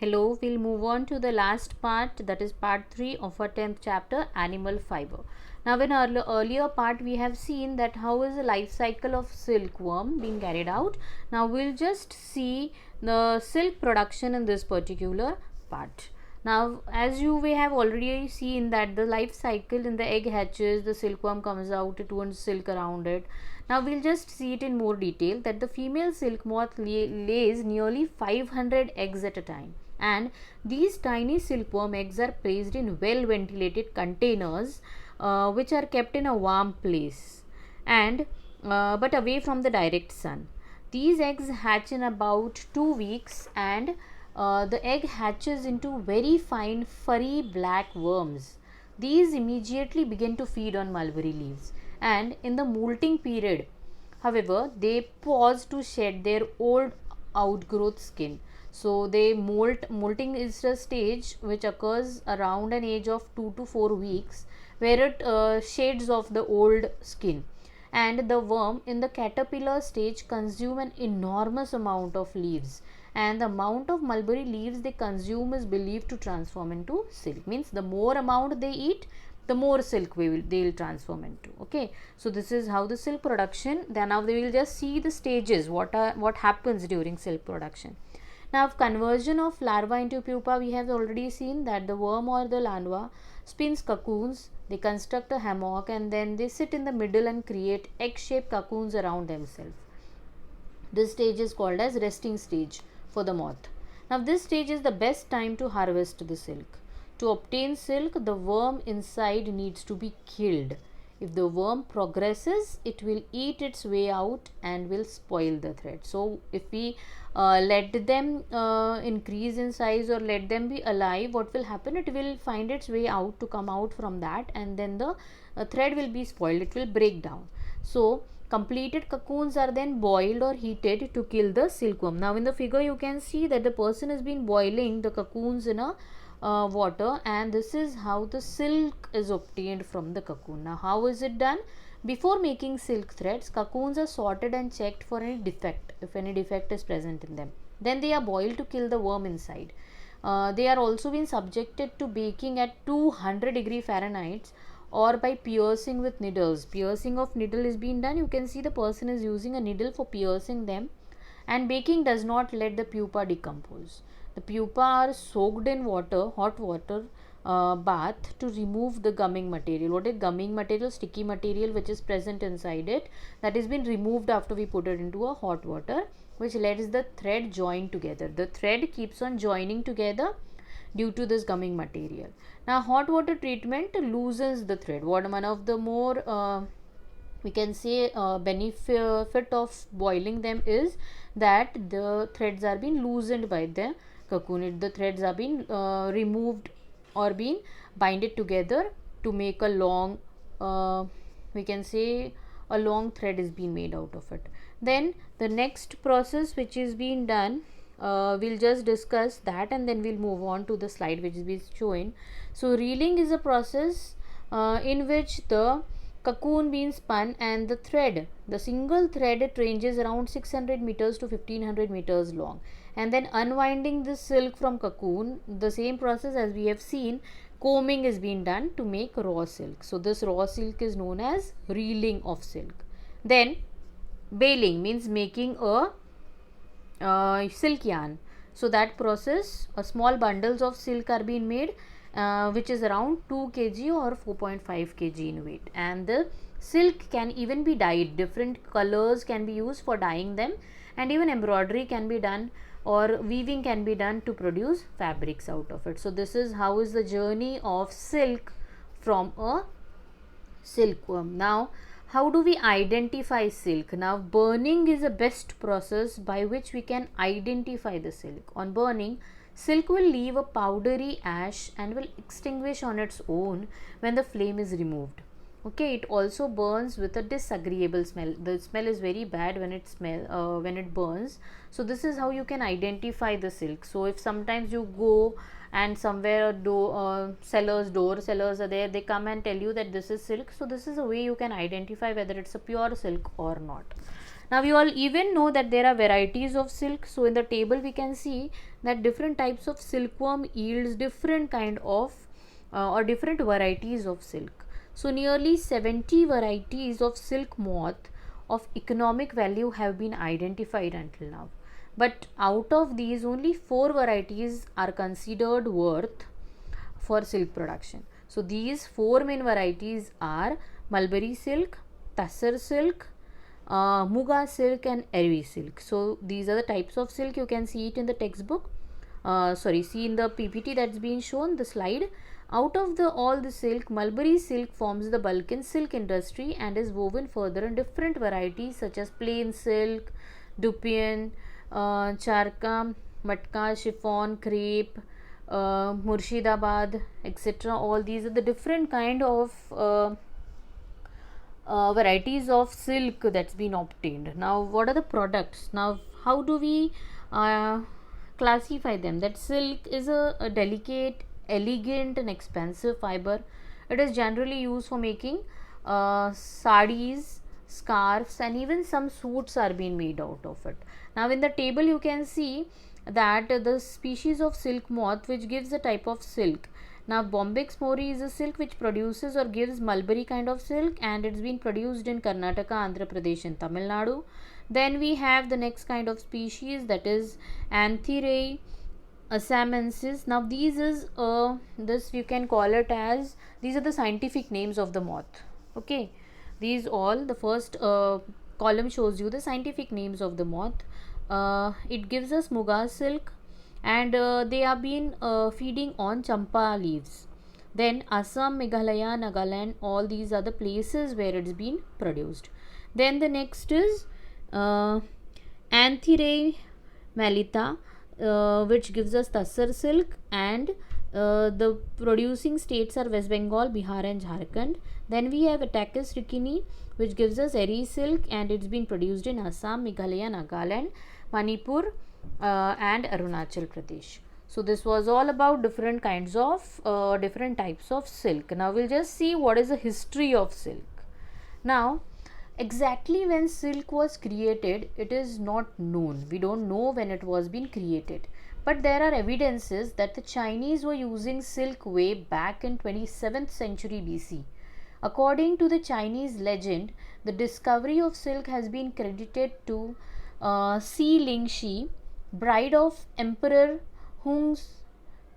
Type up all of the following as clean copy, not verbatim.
Hello, we'll move on to the last part, that is part 3 of our 10th chapter, animal fiber. Now in our earlier part we have seen that how is the life cycle of silkworm being carried out. Now we'll just see the silk production in this particular part. Now as you may have already seen that the life cycle in the egg hatches, the silkworm comes out, it wants silk around it. Now we'll just see it in more detail that the female silk moth lays nearly 500 eggs at a time, and these tiny silkworm eggs are placed in well ventilated containers which are kept in a warm place and but away from the direct sun. These eggs hatch in about 2 weeks, and the egg hatches into very fine furry black worms. These immediately begin to feed on mulberry leaves, and in the molting period, however, they pause to shed their old outgrowth skin. So they molting is a stage which occurs around an age of 2 to 4 weeks, where it shades off the old skin, and the worm in the caterpillar stage consume an enormous amount of leaves, and the amount of mulberry leaves they consume is believed to transform into silk. Means the more amount they eat, the more silk they will transform into. Okay, so this is how the silk production. Then now they will just see the stages, what happens during silk production. Now conversion of larva into pupa, we have already seen that the worm or the larva spins cocoons, they construct a hammock, and then they sit in the middle and create egg-shaped cocoons around themselves. This stage is called as resting stage for the moth. Now this stage is the best time to harvest the silk. To obtain silk, the worm inside needs to be killed. If the worm progresses, it will eat its way out and will spoil the thread. So if we let them increase in size or let them be alive, what will happen? It will find its way out to come out from that, and then the thread will be spoiled, it will break down. So completed cocoons are then boiled or heated to kill the silkworm. Now in the figure you can see that the person has been boiling the cocoons in a water, and this is how the silk is obtained from the cocoon. Now how is it done? Before making silk threads, cocoons are sorted and checked for any defect, if any defect is present in them. Then they are boiled to kill the worm inside. They are also been subjected to baking at 200 degree Fahrenheit or by piercing with needles. Piercing of needle is being done. You can see the person is using a needle for piercing them, and baking does not let the pupa decompose. The pupa are soaked in water, hot water bath to remove the gumming material. What is gumming material? Sticky material which is present inside it, that has been removed after we put it into a hot water, which lets the thread join together. The thread keeps on joining together due to this gumming material. Now hot water treatment loosens the thread. One of the more we can say benefit of boiling them is that the threads are being loosened by the cocoon. The threads are being removed or being binded together to make a long we can say a long thread is being made out of it. Then the next process which is being done, we'll just discuss that, and then we'll move on to the slide which is being shown. So reeling is a process in which the cocoon being spun and the single thread, it ranges around 600 meters to 1500 meters long, and then unwinding the silk from cocoon, the same process as we have seen, combing is being done to make raw silk. So this raw silk is known as reeling of silk. Then baling means making a silk yarn. So that process, small bundles of silk are being made, which is around 2 kg or 4.5 kg in weight, and the silk can even be dyed. Different colors can be used for dyeing them, and even embroidery can be done or weaving can be done to produce fabrics out of it. So this is how is the journey of silk from a silkworm. Now how do we identify silk? Now burning is the best process by which we can identify the silk. On burning, silk will leave a powdery ash and will extinguish on its own when the flame is removed. Okay, it also burns with a disagreeable smell. The smell is very bad when it burns. So this is how you can identify the silk. So if sometimes you go and somewhere sellers are there, they come and tell you that this is silk. So this is a way you can identify whether it's a pure silk or not. Now you all even know that there are varieties of silk. So in the table we can see that different types of silkworm yields different kind of or different varieties of silk. So nearly 70 varieties of silk moth of economic value have been identified until now. But out of these, only 4 varieties are considered worth for silk production. So these 4 main varieties are mulberry silk, tussar silk, muga silk and Erwi silk. So these are the types of silk. You can see it in the textbook. See in the PPT that's been shown, the slide. Out of all the silk, mulberry silk forms the bulk in silk industry and is woven further in different varieties such as plain silk, dupion, charka, matka, chiffon, crepe, Murshidabad, etc. All these are the different kind of varieties of silk that's been obtained. Now what are the products? Now how do we classify them? That silk is a delicate, elegant and expensive fiber. It is generally used for making sarees, scarves and even some suits are being made out of it. Now in the table you can see that the species of silk moth which gives a type of silk. Now Bombyx mori is a silk which produces or gives mulberry kind of silk, and it's been produced in Karnataka, Andhra Pradesh and Tamil Nadu. Then we have the next kind of species, that is Antherae assamensis. Now these is this you can call it as, these are the scientific names of the moth. Okay, these all, the first column shows you the scientific names of the moth. It gives us muga silk, and they have been feeding on champa leaves. Then Assam, Meghalaya, Nagaland, all these are the places where it's been produced. Then the next is Antherae melita, which gives us tussar silk, and the producing states are West Bengal, Bihar and Jharkhand. Then we have Attacus ricini, which gives us Eri silk, and it's been produced in Assam, Meghalaya, Nagaland, Manipur and Arunachal Pradesh. So this was all about different kinds of different types of silk. Now we'll just see what is the history of silk. Now exactly when silk was created, it is not known. We don't know when it was being created, but there are evidences that the Chinese were using silk way back in 27th century BC. According to the Chinese legend, the discovery of silk has been credited to Si Lingxi, bride of Emperor Hung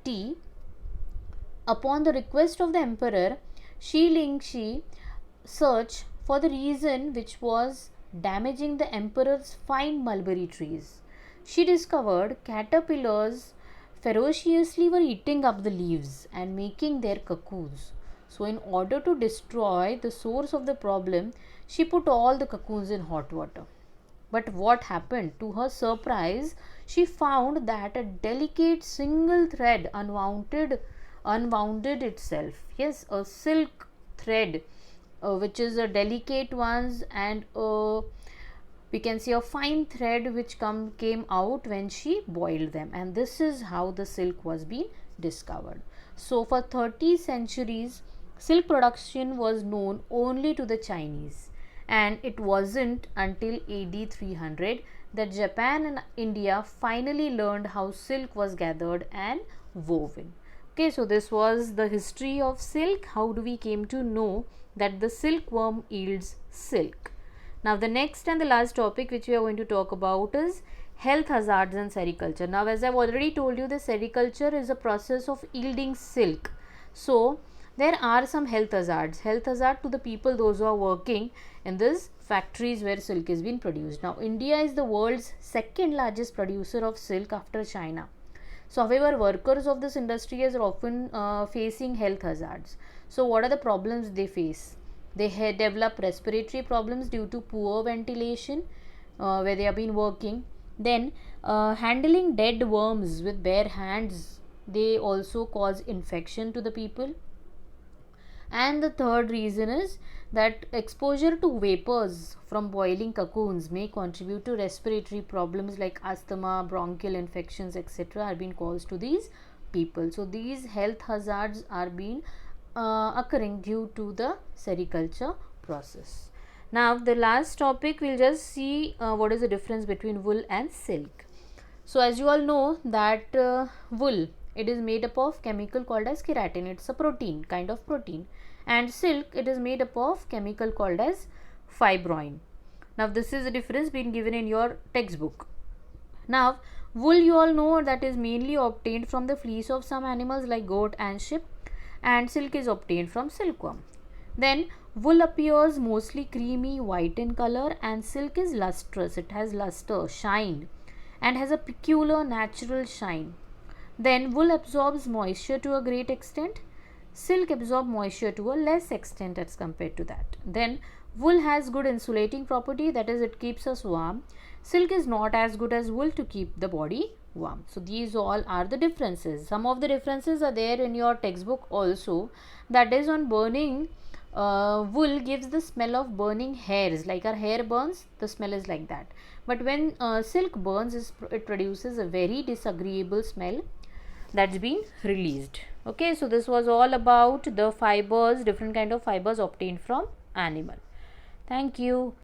Ti. Upon the request of the emperor, Shi Lingxi searched for the reason which was damaging the emperor's fine mulberry trees. She discovered caterpillars ferociously were eating up the leaves and making their cocoons. So in order to destroy the source of the problem, she put all the cocoons in hot water. But what happened? To her surprise, she found that a delicate single thread unwounded itself. Yes, a silk thread, which is a delicate one, and we can see a fine thread which came out when she boiled them, and this is how the silk was being discovered. So for 30 centuries, silk production was known only to the Chinese, and it wasn't until AD 300 that Japan and India finally learned how silk was gathered and woven. Okay, so this was the history of silk. How do we came to know that the silkworm yields silk? Now the next and the last topic which we are going to talk about is health hazards in sericulture. Now as I've already told you, the sericulture is a process of yielding silk. So there are some health hazard to the people, those who are working in these factories where silk is being produced. Now India is the world's second largest producer of silk after China. So however, workers of this industry are often facing health hazards. So what are the problems they face? They develop respiratory problems due to poor ventilation where they have been working. Then handling dead worms with bare hands, they also cause infection to the people. And the third reason is that exposure to vapors from boiling cocoons may contribute to respiratory problems like asthma, bronchial infections, etc. are being caused to these people. So these health hazards are being occurring due to the sericulture process. Now the last topic, we'll just see what is the difference between wool and silk. So as you all know that wool, it is made up of chemical called as keratin. It's a protein, kind of protein. And silk, it is made up of chemical called as fibroin. Now this is the difference being given in your textbook. Now wool, you all know that is mainly obtained from the fleece of some animals like goat and sheep, and silk is obtained from silkworm. Then wool appears mostly creamy white in color, and silk is lustrous. It has luster, shine, and has a peculiar natural shine. Then wool absorbs moisture to a great extent. Silk absorbs moisture to a less extent as compared to that. Then wool has good insulating property, that is, it keeps us warm. Silk is not as good as wool to keep the body warm. So these all are the differences. Some of the differences are there in your textbook also, that is on burning. Wool gives the smell of burning hairs, like our hair burns, the smell is like that. But when silk burns, it produces a very disagreeable smell that's been released. Okay, so this was all about the fibers, different kind of fibers obtained from animal. Thank you.